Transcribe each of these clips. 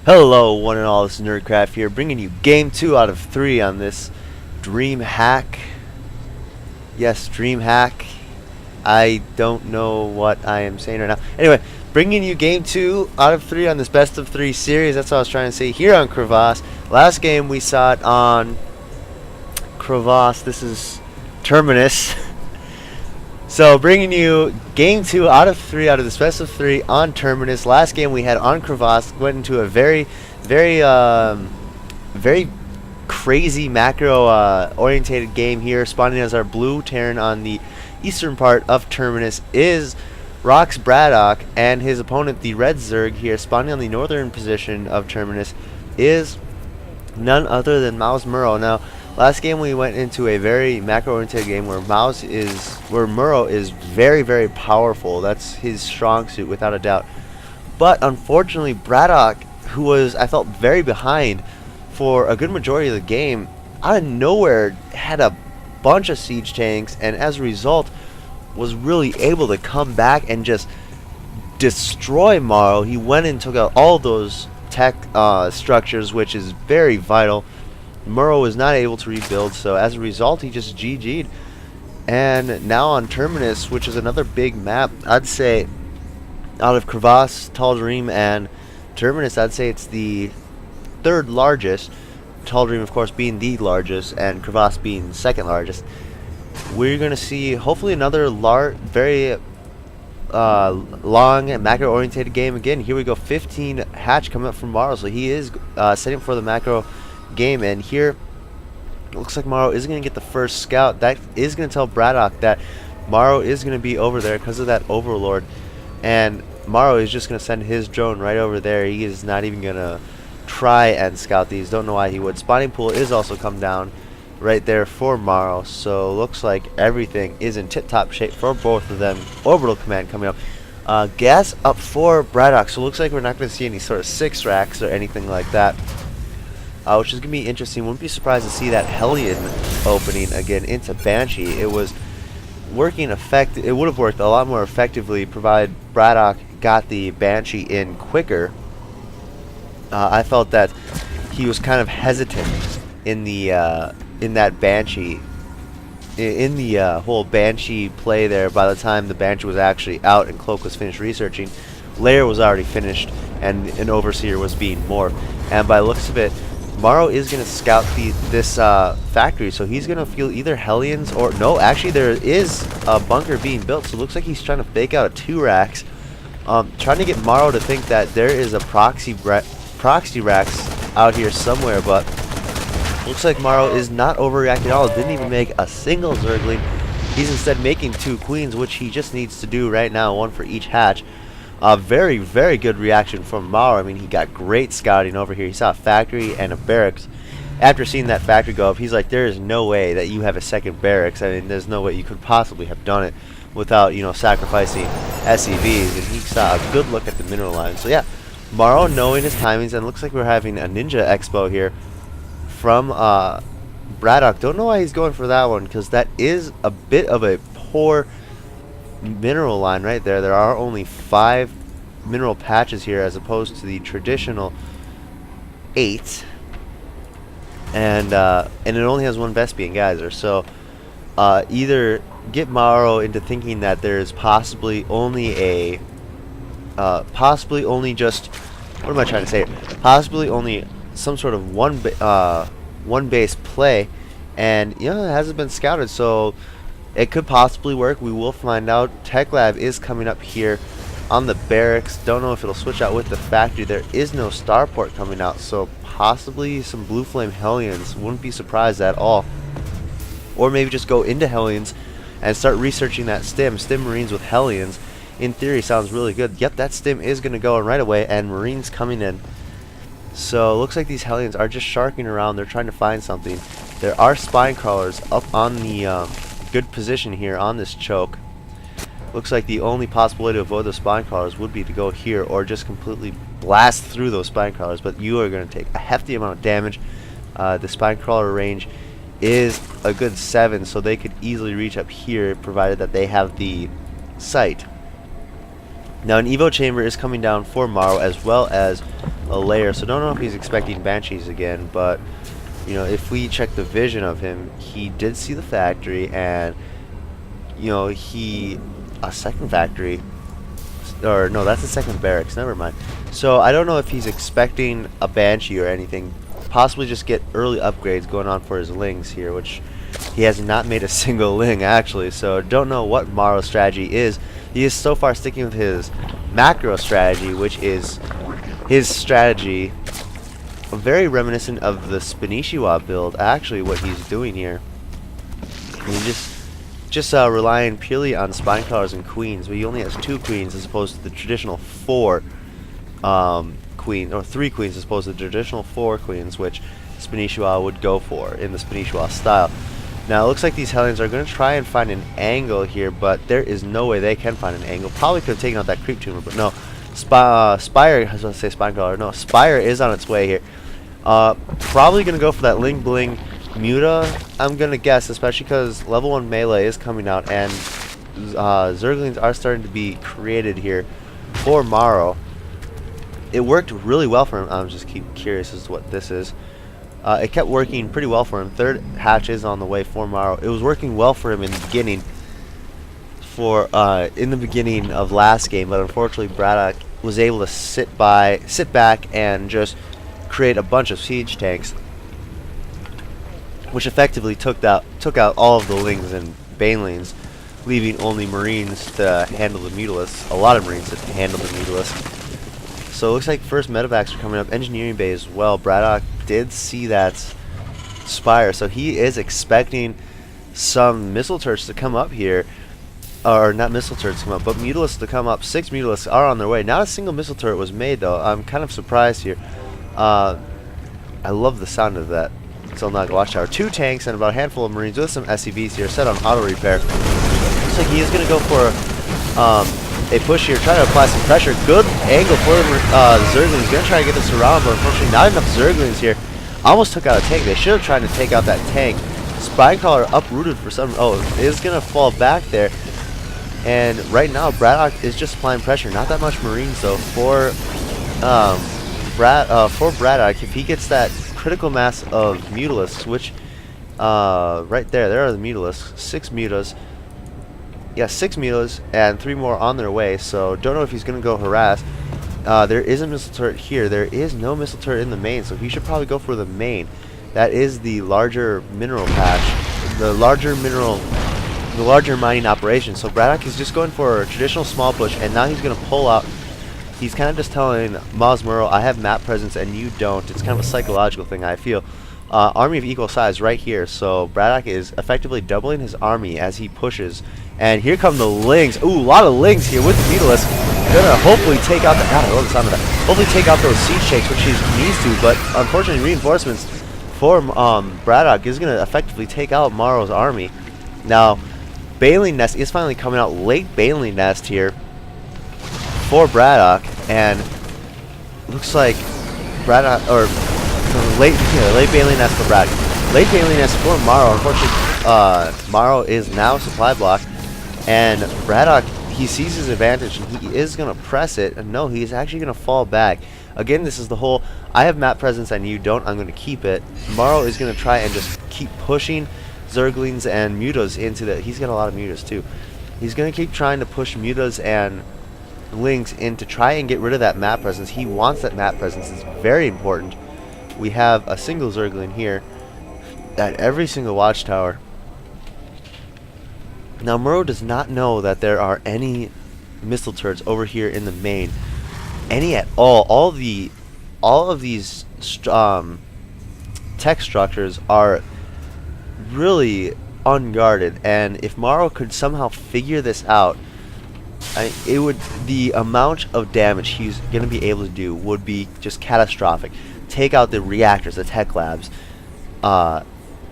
Hello, one and all. This is Nerdcraft here, bringing you game 2 out of 3 on this Dream Hack. Yes, Dream Hack. I don't know what I am saying right now. Anyway, bringing you game 2 out of 3 on this best of 3 series. That's what I was trying to say here on Crevasse. Last game we saw it on Crevasse. This is Terminus. So bringing you game 2 out of 3 out of this best of 3 on Terminus. Last game we had on Crevasse went into a very crazy macro orientated game here. Spawning as our blue Terran on the eastern part of Terminus is Rock's BratOK, and his opponent, the red Zerg here, spawning on the northern position of Terminus, is none other than Morrow. Now, last game we went into a very macro-oriented game where Morrow is very powerful. That's his strong suit without a doubt. But unfortunately, BratOK, who was, I felt, very behind for a good majority of the game, out of nowhere had a bunch of siege tanks, and as a result was really able to come back and just destroy Morrow. He went and took out all those tech structures, which is very vital. Morrow was not able to rebuild, so as a result he just GG'd. And now on Terminus, which is another big map, I'd say out of Crevasse, Tall Dream, and Terminus, I'd say it's the third largest. Tall Dream, of course, being the largest, and Crevasse being the second largest. We're going to see hopefully another very long and macro oriented game again. Here we go, 15 hatch coming up from Morrow, so he is setting for the macro game, and here it looks like Morrow is going to get the first scout. That is going to tell BratOK that Morrow is going to be over there because of that Overlord, and Morrow is just going to send his drone right over there. He is not even going to try and scout these. Don't know why he would. Spawning pool is also come down right there for Morrow, so looks like everything is in tip-top shape for both of them. Orbital command coming up. Gas up for BratOK, so looks like we're not going to see any sort of 6 racks or anything like that, which is going to be interesting. Wouldn't be surprised to see that Hellion opening again into Banshee. It was working it would have worked a lot more effectively provided BratOK got the Banshee in quicker. I felt that he was kind of hesitant in the in that Banshee, in the whole Banshee play there. By the time the Banshee was actually out and Cloak was finished researching, Lair was already finished and an Overseer was being morphed. And by the looks of it, Morrow is going to scout this factory, so he's going to feel either Hellions or no, actually there is a bunker being built, so it looks like he's trying to fake out a 2 racks, trying to get Morrow to think that there is a proxy racks out here somewhere, but looks like Morrow is not overreacting at all. Didn't even make a single Zergling. He's instead making 2 queens, which he just needs to do right now, 1 for each hatch. Very good reaction from Morrow. I mean, he got great scouting over here. He saw a factory and a barracks. After seeing that factory go up, he's like, there is no way that you have a second barracks. I mean, there's no way you could possibly have done it without, you know, sacrificing SCVs. And he saw a good look at the mineral line. So yeah, Morrow knowing his timings, and looks like we're having a Ninja Expo here from BratOK. Don't know why he's going for that one, because that is a bit of a poor mineral line right there. There are only 5 mineral patches here as opposed to the traditional 8, and it only has 1 Vespian geyser. So either get Morrow into thinking that there's possibly only a possibly only some sort of one base play, and you know, it hasn't been scouted, so it could possibly work. We will find out. Tech Lab is coming up here on the barracks. Don't know if it'll switch out with the factory. There is no starport coming out, so possibly some Blue Flame Hellions. Wouldn't be surprised at all. Or maybe just go into Hellions and start researching that stim Marines with Hellions. In theory, sounds really good. Yep, that stim is going to go in right away, and Marines coming in. So looks like these Hellions are just sharking around. They're trying to find something. There are spine crawlers up on the good position here on this choke. Looks like the only possible way to avoid those spine crawlers would be to go here or just completely blast through those spine crawlers, but you are going to take a hefty amount of damage. The spine crawler range is a good 7, so they could easily reach up here provided that they have the sight. Now an Evo chamber is coming down for Morrow, as well as a layer. So don't know if he's expecting Banshees again, but you know, if we check the vision of him, he did see the factory, and you know, a second factory, or no, that's the second barracks. Never mind. So I don't know if he's expecting a Banshee or anything. Possibly just get early upgrades going on for his Lings here, which he has not made a single Ling actually. So don't know what Morrow's strategy is. He is so far sticking with his macro strategy, which is his strategy very reminiscent of the Spanishiwa build. Actually, what he's doing here, and he just relying purely on spine crawlers and queens, but he only has 2 queens as opposed to the traditional 4 queen, or 3 queens as opposed to the traditional 4 queens, which Spanishiwa would go for in the Spanishiwa style. Now it looks like these Hellions are going to try and find an angle here, but there is no way they can find an angle. Probably could have taken out that creep tumor, but no. Spire, I was going to say spine crawler. No, Spire is on its way here. Probably going to go for that Ling Bling Muta, I'm going to guess, especially because level 1 melee is coming out, and Zerglings are starting to be created here for Morrow. It worked really well for him. I'm just curious as to what this is. It kept working pretty well for him. 3rd hatch is on the way for Morrow. It was working well for him in the beginning, in the beginning of last game, but unfortunately BratOK was able to sit back and just create a bunch of siege tanks, which effectively took out all of the Lings and Banelings, leaving only Marines to handle the Mutalisks. A lot of Marines to handle the Mutalisks. So it looks like first medevacs are coming up. Engineering bay as well. BratOK did see that Spire, so he is expecting some missile turrets to come up here. Or not missile turrets to come up, but Mutalisks to come up. 6 Mutalisks are on their way. Not a single missile turret was made though. I'm kind of surprised here. I love the sound of that. Zelnaga Watchtower. 2 tanks and about a handful of Marines with some SCVs here set on auto repair. Looks like he is going to go for a push here, trying to apply some pressure. Good angle for the Zerglings. Going to try to get this around, but unfortunately not enough Zerglings here. Almost took out a tank. They should have tried to take out that tank. Spinecrawler uprooted for some. Oh, is going to fall back there. And right now BratOK is just applying pressure. Not that much Marines though for BratOK. If he gets that critical mass of Mutalisks, which right there are the Mutalisks. 6 Mutas. Yeah, 6 Mutas and 3 more on their way. So don't know if he's gonna go harass. There is a missile turret here. There is no missile turret in the main, so he should probably go for the main. That is the larger mineral patch, the larger mining operation. So BratOK is just going for a traditional small push, and now he's gonna pull out. He's kind of just telling Morrow, I have map presence and you don't. It's kind of a psychological thing, I feel. Army of equal size right here. So BratOK is effectively doubling his army as he pushes. And here come the Lings. Ooh, a lot of Lings here with the Mutalisks. Gonna hopefully take out the. God, I love the sound of that. Hopefully take out those siege tanks, which he needs to. But unfortunately, reinforcements for BratOK is gonna effectively take out Morrow's army. Now, Baneling Nest is finally coming out. Late Baneling Nest here for BratOK, and looks like BratOK, or late Baneling Nest for BratOK. Late Baneling Nest for Morrow. Unfortunately, Morrow is now supply block, and BratOK, he sees his advantage and he is gonna press it. And no, he's actually gonna fall back. Again, this is the whole I have map presence and you don't. I'm gonna keep it. Morrow is gonna try and just keep pushing Zerglings and Mutas into the. He's got a lot of Mutas too. He's gonna keep trying to push Mutas and Lings in to try and get rid of that map presence. He wants that map presence. It's very important. We have a single Zergling here at every single watchtower. Now Morrow does not know that there are any missile turrets over here in the main, any at all. All of these tech structures are really unguarded, and if Morrow could somehow figure this out, the amount of damage he's going to be able to do would be just catastrophic. Take out the reactors, the tech labs,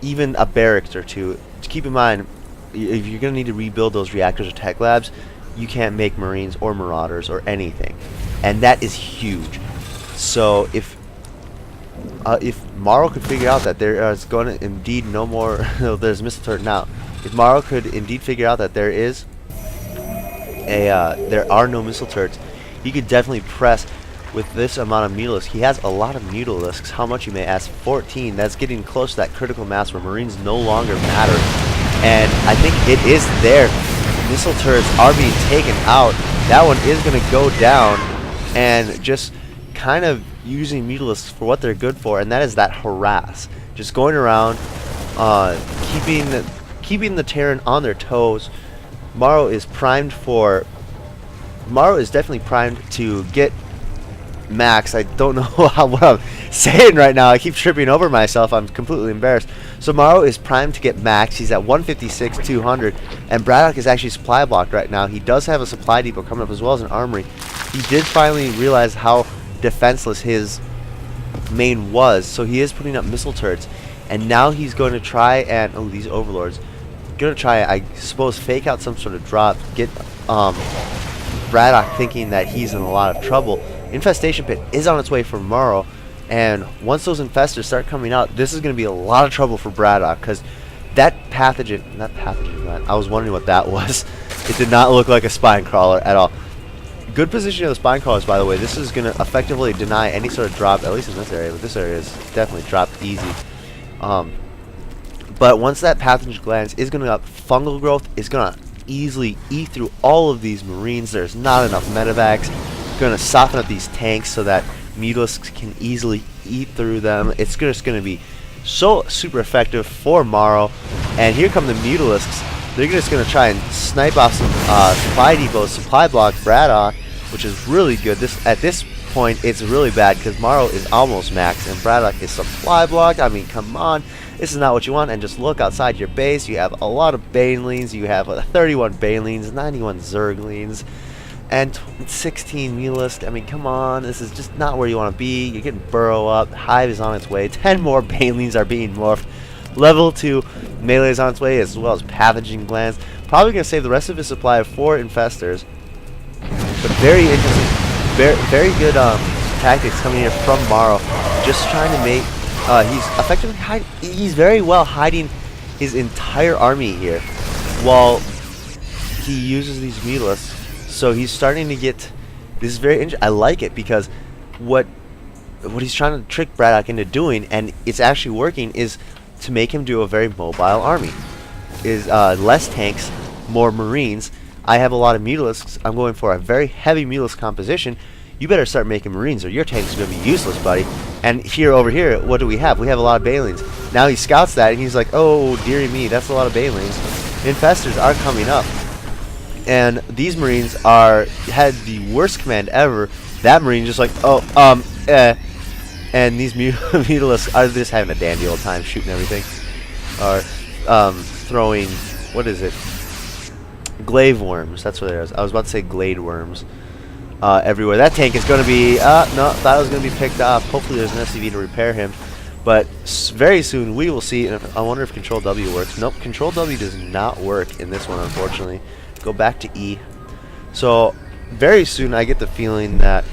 even a barracks or two. Keep in mind, if you're going to need to rebuild those reactors or tech labs, you can't make Marines or Marauders or anything, and that is huge. So if Morrow could figure out that there is going to indeed no more, there's missile turret now. If Morrow could indeed figure out that there is there are no missile turrets, he could definitely press with this amount of Mutalisks. He has a lot of Mutalisks. How much, you may ask? 14. That's getting close to that critical mass where Marines no longer matter. And I think it is there. Missile turrets are being taken out. That one is going to go down, and just kind of using Mutalisks for what they're good for, and that is that harass. Just going around, keeping the Terran on their toes. Morrow is definitely primed to get max. I don't know what I'm saying right now. I keep tripping over myself. I'm completely embarrassed. So Morrow is primed to get max. He's at 156, 200, and BratOK is actually supply blocked right now. He does have a supply depot coming up as well as an armory. He did finally realize how defenseless his main was, so he is putting up missile turrets, and now he's going to try and these overlords going to try, I suppose, fake out some sort of drop, get BratOK thinking that he's in a lot of trouble. Infestation Pit is on its way for Morrow, and once those infestors start coming out, this is going to be a lot of trouble for BratOK, because that pathogen, I was wondering what that was. It did not look like a spine crawler at all. Good position of the spine crawlers, by the way. This is going to effectively deny any sort of drop, at least in this area, but this area is definitely dropped easy. But once that pathogen glands is going to up, fungal growth is going to easily eat through all of these Marines. There's not enough medevacs. Going to soften up these tanks so that Mutalisks can easily eat through them. It's just going to be so super effective for Morrow. And here come the Mutalisks. They're just going to try and snipe off some supply depots, supply block BratOK, which is really good. At this point, it's really bad because Morrow is almost max and BratOK is supply blocked. I mean, come on. This is not what you want. And just look outside your base. You have a lot of Banelings. You have 31 Banelings, 91 Zerglings, and 16 Mutalisks. I mean, come on. This is just not where you want to be. You're getting Burrow up. Hive is on its way. 10 more Banelings are being morphed. Level 2 melee is on its way, as well as pathogen glands. Probably going to save the rest of his supply for infestors. But very interesting, very good tactics coming here from Morrow. Just trying to make, he's effectively he's very well hiding his entire army here, while he uses these Mutalisks. So he's starting to get, this is very interesting. I like it because what he's trying to trick BratOK into doing, and it's actually working, is to make him do a very mobile army. Is less tanks, more Marines. I have a lot of Mutalisks. I'm going for a very heavy Mutalisk composition. You better start making Marines or your tanks are going to be useless, buddy. And here, over here, what do we have? We have a lot of Banelings. Now he scouts that and he's like, oh, dearie me, that's a lot of Banelings. Infestors are coming up. And these Marines had the worst command ever. That Marine just like, and these Mutalisks are just having a dandy old time shooting everything. Or throwing, what is it? Glaive worms. That's what it is. I was about to say glade worms. Everywhere. That tank is going to be, no, thought it was going to be picked off. Hopefully there's an SCV to repair him. But very soon we will see. And I wonder if Control W works. Nope, Control W does not work in this one, unfortunately. Go back to E. So very soon I get the feeling that